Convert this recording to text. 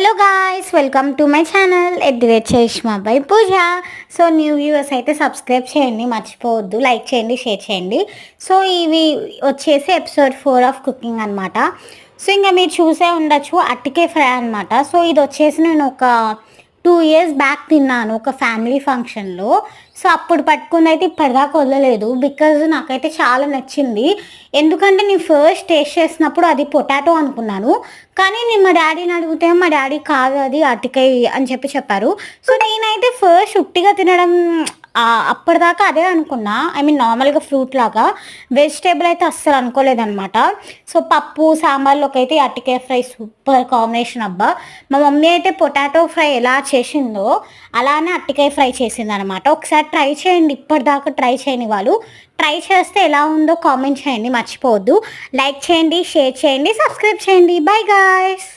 Hello guys, welcome to my channel Charishma by Pooja. So new viewers అయితే subscribe చేయండి, మర్చిపోవద్దు, like చేయండి, షేర్ చేయండి. సో ఇవి వచ్చేసి ఎపిసోడ్ 4 ఆఫ్ కుకింగ్ అనమాట. సో ఇంకా మీరు చూసే ఉండొచ్చు, అరటికాయ ఫ్రై అనమాట. సో ఇది వచ్చేసి నేను ఒక 2 years బ్యాక్ తిన్నాను ఒక ఫ్యామిలీ ఫంక్షన్లో. సో అప్పుడు పట్టుకుని అయితే ఇప్పటిదాకా వదలలేదు, బికాజ్ నాకైతే చాలా నచ్చింది. ఎందుకంటే నేను ఫస్ట్ టేస్ట్ చేసినప్పుడు అది పొటాటో అనుకున్నాను, కానీ నేను మా డాడీని అడిగితే మా డాడీ కాదు అది అరటికాయ అని చెప్పారు. సో నేనైతే ఫస్ట్ ఉట్టిగా తినడం అప్పటిదాకా అదే అనుకున్నా, ఐ మీన్ నార్మల్గా ఫ్రూట్ లాగా, వెజిటేబుల్ అయితే అస్సలు అనుకోలేదన్నమాట. సో పప్పు సాంబార్లోకి అయితే అరటికాయ ఫ్రై సూపర్ కాంబినేషన్ అబ్బా. మా మమ్మీ అయితే పొటాటో ఫ్రై ఎలా చేసిందో అలానే అరటికాయ ఫ్రై చేసింది అనమాట. ఒకసారి ట్రై చేయండి, ఇప్పటిదాకా ట్రై చేయని వాళ్ళు ట్రై చేస్తే ఎలా ఉందో కామెంట్ చేయండి, మర్చిపోవద్దు. లైక్ చేయండి, షేర్ చేయండి, సబ్స్క్రైబ్ చేయండి. By guys.